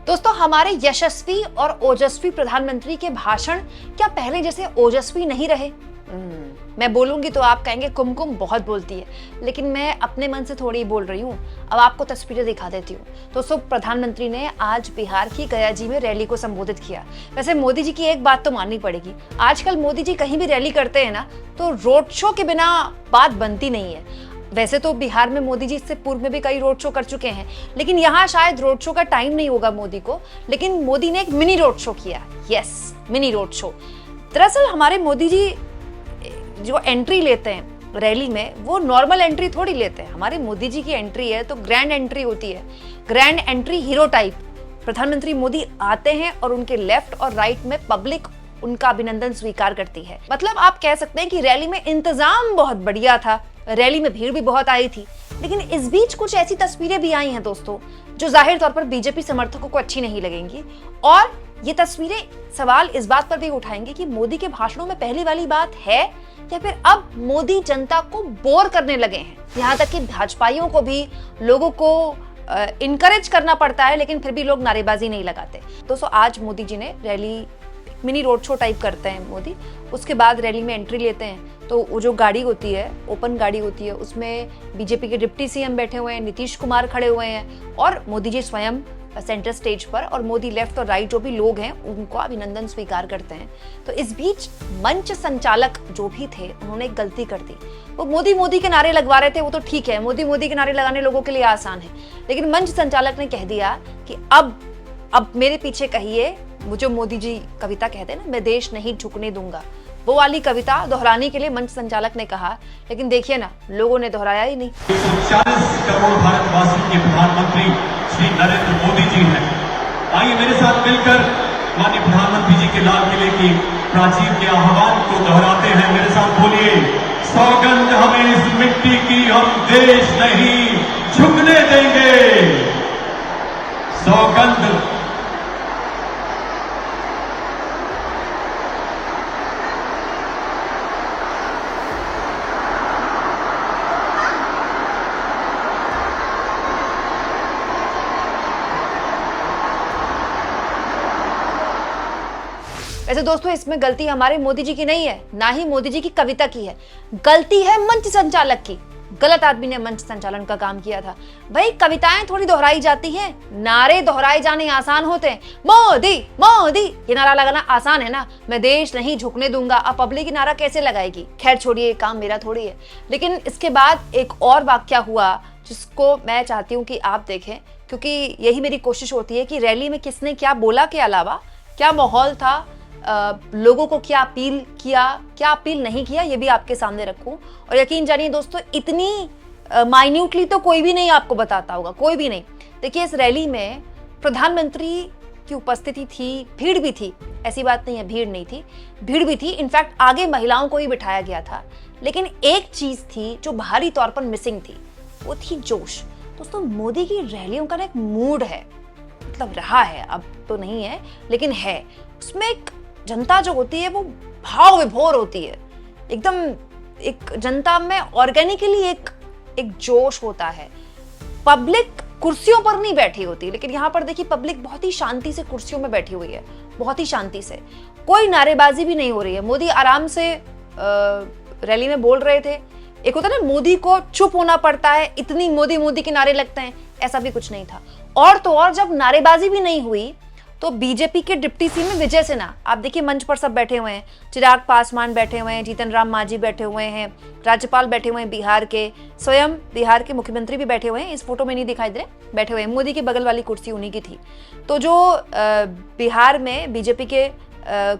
दोस्तों, हमारे यशस्वी और ओजस्वी प्रधानमंत्री के भाषण क्या पहले जैसे ओजस्वी नहीं रहे? मैं बोलूंगी तो आप कहेंगे कुमकुम बहुत बोलती है, लेकिन मैं अपने मन से थोड़ी बोल रही हूँ। अब आपको तस्वीरें दिखा देती हूँ। दोस्तों, प्रधानमंत्री ने आज बिहार की गयाजी में रैली को संबोधित किया। वैसे मोदी जी की एक बात तो माननी पड़ेगी, आजकल मोदी जी कहीं भी रैली करते हैं ना, तो रोड शो के बिना बात बनती नहीं है। वैसे तो बिहार में मोदी जी इससे पूर्व में भी कई रोड शो कर चुके हैं, लेकिन यहाँ शायद रोड शो का टाइम नहीं होगा मोदी को, लेकिन मोदी ने एक मिनी रोड शो किया। Yes, mini road show. दरअसल हमारे मोदी जी जो एंट्री लेते हैं रैली में, वो नॉर्मल एंट्री थोड़ी लेते हैं। हमारे मोदी जी की एंट्री है तो ग्रैंड एंट्री होती है, ग्रैंड एंट्री हीरो टाइप। प्रधानमंत्री मोदी आते हैं और उनके लेफ्ट और राइट में पब्लिक उनका अभिनंदन स्वीकार करती है। मतलब आप कह सकते हैं कि रैली में इंतजाम बहुत बढ़िया था, रैली में भीड़ भी बहुत आई थी, लेकिन इस बीच कुछ ऐसी तस्वीरें भी आई हैं दोस्तों, जो जाहिर तौर पर बीजेपी समर्थकों को अच्छी नहीं लगेंगी। और ये तस्वीरें सवाल इस बात पर भी उठाएंगे कि मोदी के भाषणों में पहली वाली बात है या फिर अब मोदी जनता को बोर करने लगे हैं। यहाँ तक कि भाजपाइयों को भी लोगों को इनकरेज करना पड़ता है, लेकिन फिर भी लोग नारेबाजी नहीं लगाते। दोस्तों, आज मोदी जी ने rally mini road show type करते हैं मोदी, उसके बाद रैली में एंट्री लेते हैं तो वो जो गाड़ी होती है, ओपन गाड़ी होती है, उसमें बीजेपी के डिप्टी सीएम बैठे हुए हैं, नीतीश कुमार खड़े हुए हैं और मोदी जी स्वयं सेंटर स्टेज पर, और मोदी लेफ्ट और राइट जो भी लोग हैं उनको अभिनंदन स्वीकार करते हैं। तो इस बीच मंच संचालक जो भी थे उन्होंने एक गलती कर दी। वो मोदी मोदी के नारे लगवा रहे थे, वो तो ठीक है, मोदी मोदी के नारे लगाने लोगों के लिए आसान है, लेकिन मंच संचालक ने कह दिया कि अब मेरे पीछे कहिए, मुझे मोदी जी कविता कहते हैं ना, मैं देश नहीं झुकने दूंगा, वो वाली कविता दोहराने के लिए मंच संचालक ने कहा, लेकिन देखिए ना, लोगों ने दोहराया ही नहीं। 140 करोड़ भारतवासियों के प्रधानमंत्री श्री नरेंद्र मोदी जी हैं। आइए मेरे साथ मिलकर माननीय प्रधानमंत्री जी के लाल किले की प्राचीर के आह्वान को दोहराते हैं। मेरे साथ बोलिए, सौगंध हमें इस मिट्टी की, हम देश नहीं झुकने देंगे। सौगंध। वैसे दोस्तों, इसमें गलती हमारे मोदी जी की नहीं है, ना ही मोदी जी की कविता की है, गलती है मंच संचालक की। गलत आदमी ने मंच संचालन का काम किया था। भाई, कविताएं थोड़ी दोहराई जाती हैं, नारे दोहराए जाने आसान होते हैं। मोदी मोदी ये नारा लगाना आसान है ना, मैं देश नहीं झुकने दूंगा। अब पब्लिक ये नारा कैसे लगाएगी? खैर छोड़िए, काम मेरा थोड़ी है। लेकिन इसके बाद एक और वाकया हुआ जिसको मैं चाहती हूँ कि आप देखें, क्योंकि यही मेरी कोशिश होती है कि रैली में किसने क्या बोला के अलावा क्या माहौल था, लोगों को क्या अपील किया, क्या अपील नहीं किया, ये भी आपके सामने रखूं। और यकीन जानिए दोस्तों, इतनी माइन्यूटली तो कोई भी नहीं आपको बताता होगा, कोई भी नहीं। देखिए, इस रैली में प्रधानमंत्री की उपस्थिति थी, भीड़ भी थी, ऐसी बात नहीं है भीड़ नहीं थी, भीड़ भी थी। इनफैक्ट आगे महिलाओं को ही बिठाया गया था, लेकिन एक चीज थी जो भारी तौर पर मिसिंग थी, वो थी जोश। दोस्तों, मोदी की रैलियों का एक मूड है, मतलब रहा है, अब तो नहीं है लेकिन है। उसमें एक जनता जो होती है वो भाव विभोर होती है, एकदम एक जनता में ऑर्गेनिकली एक जोश होता है। पब्लिक कुर्सियों पर नहीं बैठी होती, लेकिन यहाँ पर देखिए पब्लिक बहुत ही शांति से कुर्सियों में बैठी हुई है, बहुत ही शांति से, कोई नारेबाजी भी नहीं हो रही है। मोदी आराम से रैली में बोल रहे थे। एक होता है ना, मोदी को चुप होना पड़ता है, इतनी मोदी मोदी के नारे लगते हैं, ऐसा भी कुछ नहीं था। और तो और जब नारेबाजी भी नहीं हुई तो बीजेपी के डिप्टी सीएम विजय सिन्हा, आप देखिए मंच पर सब बैठे हुए हैं, चिराग पासवान बैठे हुए हैं, जीतन राम मांझी बैठे हुए हैं, राज्यपाल बैठे हुए हैं बिहार के, स्वयं बिहार के मुख्यमंत्री भी बैठे हुए हैं, इस फोटो में नहीं दिखाई दे रहे, बैठे हुए हैं। मोदी के बगल वाली कुर्सी उन्हीं की थी। तो जो बिहार में बीजेपी के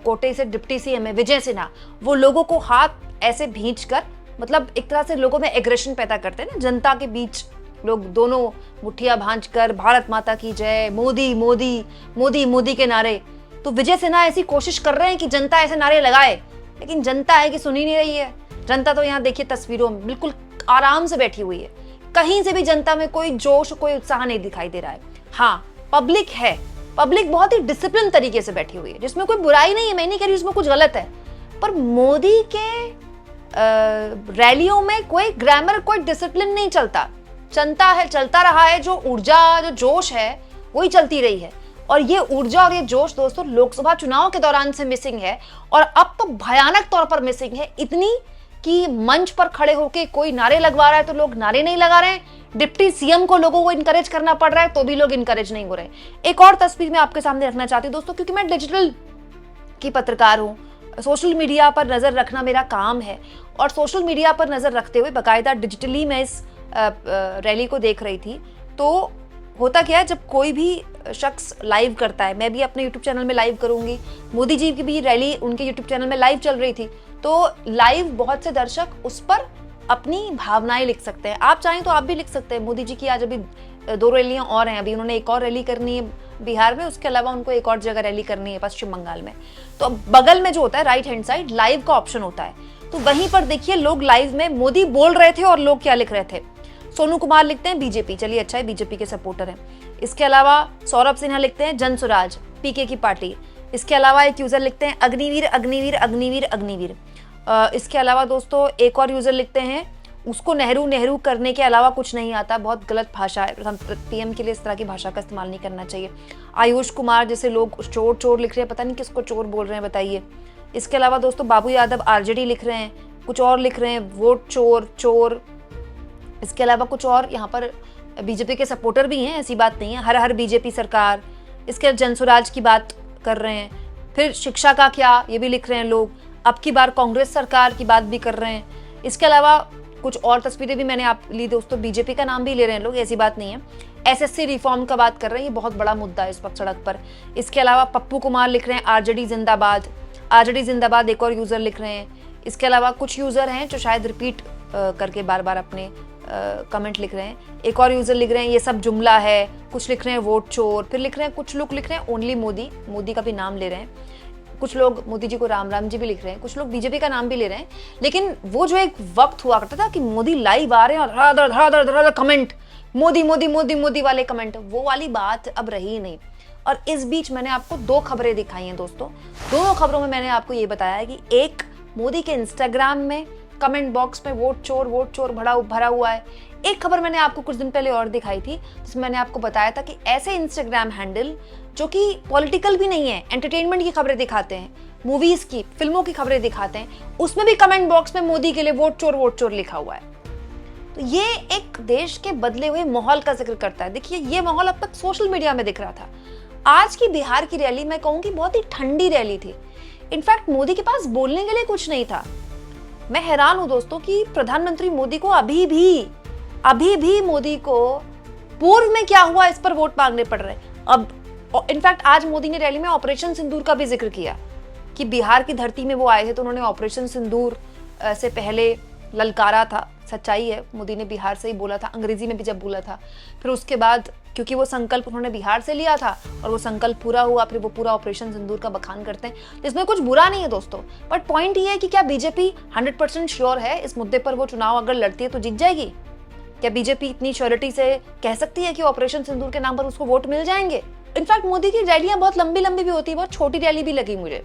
कोटे से डिप्टी सीएम है विजय सिन्हा, वो लोगों को हाथ ऐसे भींच कर, मतलब एक तरह से लोगों में एग्रेशन पैदा करते हैं ना, जनता के बीच लोग दोनों मुठ्ठियां भांज कर भारत माता की जय, मोदी मोदी मोदी मोदी के नारे। तो विजय सिन्हा ऐसी कोशिश कर रहे हैं कि जनता ऐसे नारे लगाए, लेकिन जनता है कि सुन ही नहीं रही है। जनता तो यहाँ देखिए तस्वीरों में बिल्कुल आराम से बैठी हुई है, कहीं से भी जनता में कोई जोश, कोई उत्साह नहीं दिखाई दे रहा है। हाँ, पब्लिक है, पब्लिक बहुत ही डिसिप्लिन तरीके से बैठी हुई है, जिसमें कोई बुराई नहीं है, मैं नहीं कह रही उसमें कुछ गलत है, पर मोदी के रैलियों में कोई ग्रामर, कोई डिसिप्लिन नहीं चलता। चलता रहा है जो ऊर्जा, जो जोश है, वही चलती रही है। और ये ऊर्जा और ये जोश दोस्तों लोकसभा चुनाव के दौरान से मिसिंग है, और अब तो भयानक तौर पर मिसिंग है, इतनी कि मंच पर खड़े होकर कोई नारे लगवा रहा है तो लोग नारे नहीं लगा रहे हैं, डिप्टी सीएम को लोगों को इनकरेज करना पड़ रहा है तो भी लोग इनकरेज नहीं हो रहे। एक और तस्वीर मैं आपके सामने रखना चाहती हूँ दोस्तों, क्योंकि मैं डिजिटल की पत्रकार हूँ, सोशल मीडिया पर नजर रखना मेरा काम है, और सोशल मीडिया पर नजर रखते हुए बाकायदा डिजिटली मैं इस रैली को देख रही थी। तो होता क्या है, जब कोई भी शख्स लाइव करता है, मैं भी अपने यूट्यूब चैनल में लाइव करूंगी, मोदी जी की भी रैली उनके यूट्यूब चैनल में लाइव चल रही थी, तो लाइव बहुत से दर्शक उस पर अपनी भावनाएं लिख सकते हैं। आप चाहें तो आप भी लिख सकते हैं। मोदी जी की आज अभी 2 रैलियां और हैं, अभी उन्होंने एक और रैली करनी है बिहार में, उसके अलावा उनको एक और जगह रैली करनी है पश्चिम बंगाल में। तो बगल में जो होता है राइट हैंड साइड लाइव का ऑप्शन होता है, तो वहीं पर देखिए लोग लाइव में मोदी बोल रहे थे और लोग क्या लिख रहे थे। सोनू कुमार लिखते हैं बीजेपी, चलिए अच्छा है, बीजेपी के सपोर्टर हैं। इसके अलावा सौरभ सिन्हा लिखते हैं जन स्वराज, पीके की पार्टी। इसके अलावा एक यूजर लिखते हैं अग्निवीर अग्निवीर अग्निवीर अग्निवीर। इसके अलावा दोस्तों एक और यूजर लिखते हैं उसको नेहरू नेहरू करने के अलावा कुछ नहीं आता, बहुत गलत भाषा है, पीएम के लिए इस तरह की भाषा का इस्तेमाल नहीं करना चाहिए। आयुष कुमार जैसे लोग चोर चोर लिख रहे हैं, पता नहीं किसको चोर बोल रहे हैं बताइए। इसके अलावा दोस्तों बाबू यादव आरजेडी लिख रहे हैं, कुछ और लिख रहे हैं वोट चोर चोर। इसके अलावा कुछ और यहाँ पर बीजेपी के सपोर्टर भी हैं, ऐसी बात नहीं है, हर हर बीजेपी सरकार। इसके जनसुराज की बात कर रहे हैं, फिर शिक्षा का क्या ये भी लिख रहे हैं लोग, अब की बार कांग्रेस सरकार की बात भी कर रहे हैं। इसके अलावा कुछ और तस्वीरें भी मैंने आप ली दोस्तों, बीजेपी का नाम भी ले रहे हैं लोग, ऐसी बात नहीं है। एसएससी रिफॉर्म का बात कर रहे हैं, ये बहुत बड़ा मुद्दा है इस वक्त सड़क पर। इसके अलावा पप्पू कुमार लिख रहे हैं आरजेडी जिंदाबाद, आरजेडी जिंदाबाद एक और यूजर लिख रहे हैं। इसके अलावा कुछ यूजर हैं जो शायद रिपीट करके बार बार अपने कमेंट लिख रहे हैं। एक और यूजर लिख रहे हैं ये सब जुमला है, कुछ लिख रहे हैं वोट चोर, फिर लिख रहे हैं कुछ लोग लिख रहे हैं ओनली मोदी, मोदी का भी नाम ले रहे हैं, कुछ लोग मोदी जी को राम राम जी भी लिख रहे हैं, कुछ लोग बीजेपी का नाम भी ले रहे हैं। लेकिन वो जो एक वक्त हुआ करता था कि मोदी लाइव आ रहे हैं और धड़ाधड़ कमेंट, मोदी मोदी मोदी मोदी वाले कमेंट, वो वाली बात अब रही नहीं। और इस बीच मैंने आपको 2 खबरें दिखाई हैं दोस्तों, दोनों खबरों में मैंने आपको ये बताया है कि एक, मोदी के इंस्टाग्राम में कमेंट बॉक्स में वोट चोर भरा हुआ है। एक खबर मैंने आपको कुछ दिन पहले और दिखाई थी, जिसमें मैंने आपको बताया था कि ऐसे इंस्टाग्राम हैंडल जो कि पॉलिटिकल भी नहीं है, एंटरटेनमेंट की खबरें दिखाते हैं, मूवीज की, फिल्मों की खबरें दिखाते हैं, उसमें भी कमेंट बॉक्स में मोदी के लिए वोट चोर लिखा हुआ है। तो ये एक देश के बदले हुए माहौल का जिक्र करता है। देखिए ये माहौल अब तक सोशल मीडिया में दिख रहा था। आज की बिहार की रैली मैं कहूंगी बहुत ही ठंडी रैली थी। इनफैक्ट मोदी के पास बोलने के लिए कुछ नहीं था। मैं हैरान हूं दोस्तों कि प्रधानमंत्री मोदी को अभी भी मोदी को पूर्व में क्या हुआ इस पर वोट मांगने पड़ रहे। अब इनफैक्ट आज मोदी ने रैली में ऑपरेशन सिंदूर का भी जिक्र किया कि बिहार की धरती में वो आए थे तो उन्होंने ऑपरेशन सिंदूर से पहले ललकारा था। सच्चाई है, मोदी ने बिहार से ही बोला था, अंग्रेजी में भी जब बोला था, फिर उसके बाद क्योंकि वो संकल्प उन्होंने बिहार से लिया था और वो संकल्प पूरा हुआ, फिर वो पूरा ऑपरेशन सिंदूर का बखान करते हैं। तो इसमें कुछ बुरा नहीं है दोस्तों, बट पॉइंट ये है कि क्या बीजेपी 100% श्योर है इस मुद्दे पर वो चुनाव अगर लड़ती है तो जीत जाएगी? क्या बीजेपी इतनी श्योरिटी से कह सकती है कि ऑपरेशन सिंदूर के नाम पर उसको वोट मिल जाएंगे? इनफैक्ट मोदी की रैलियां बहुत लंबी भी होती है, बहुत छोटी रैली भी लगी मुझे।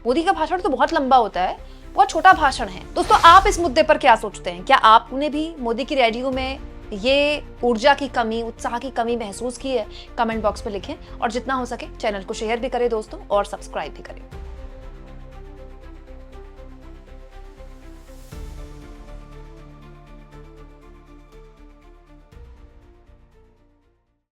मोदी का भाषण तो बहुत लंबा होता है, बहुत छोटा भाषण है। दोस्तों आप इस मुद्दे पर क्या सोचते हैं? क्या आपने भी मोदी की रैलियों में ये ऊर्जा की कमी, उत्साह की कमी महसूस की है? कमेंट बॉक्स में लिखें और जितना हो सके चैनल को शेयर भी करें दोस्तों और सब्सक्राइब भी करें।